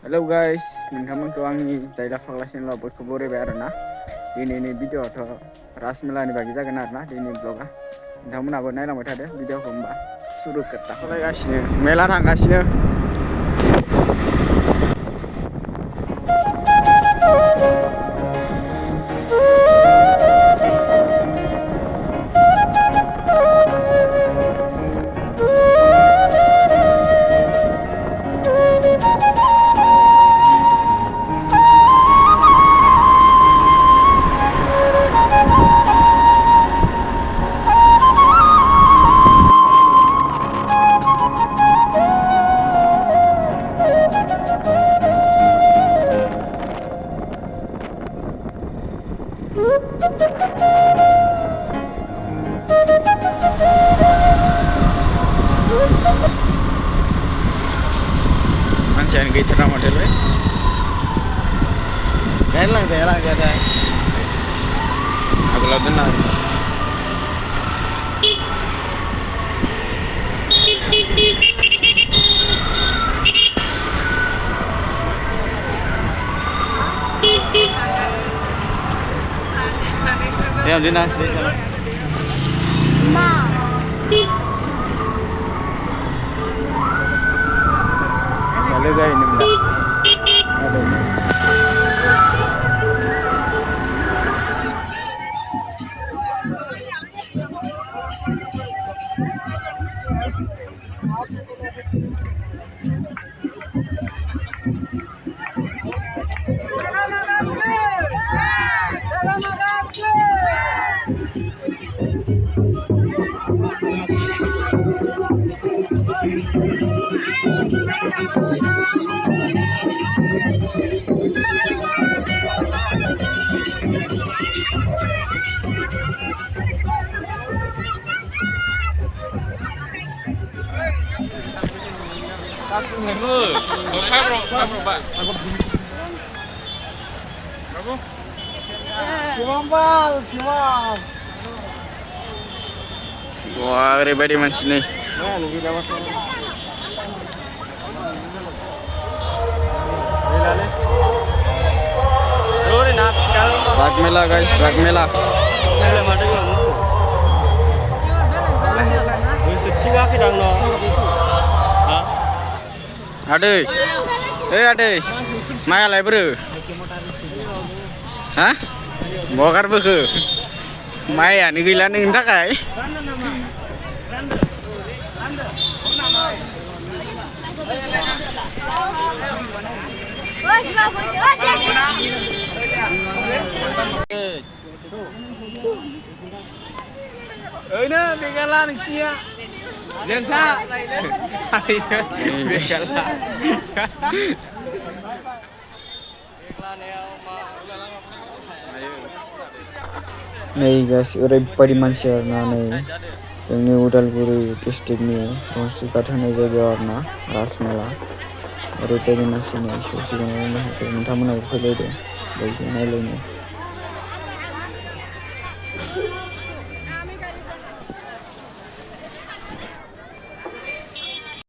Halo guys, nोंथांमोनखौ आंनि जायगा फाग्लासिनो बयखौ बरायबाय आरोना दिनैनि भिडिअ'आथ' रासमेलानि बागै जागोन आरोना दिनैनि ब्लगा नोंथांमोनाबो नायलांबाय थादो भिडिअ'खौ होमबा सुरु खोथा खालायगासिनो मेला थांगासिनो Manusiaan gitara modelnya kain lang ada aku lakukan lah ya dinas Halo guys, ini benda. Ada ini. Wah, everybody masih nih. Ragmela guys, Ragmela. Adoi, adoi, maya lai bro, hah? Bokar buku, maya nih gila nih entah kai. Ini begalan sia. Lensa. Begalan. Nih guys, ओरैबायदि मानसि आरोना नै जोंनि उदालगुरि डिस्ट्रिक्टनि हसिघाट होननाय जायगायाव आरोना रासमेला ओरैबायदि मानसि नै सौसिगाङाव नायनो हाखै नोंथांमोनाबो फैलायदो बयबो नायलायनो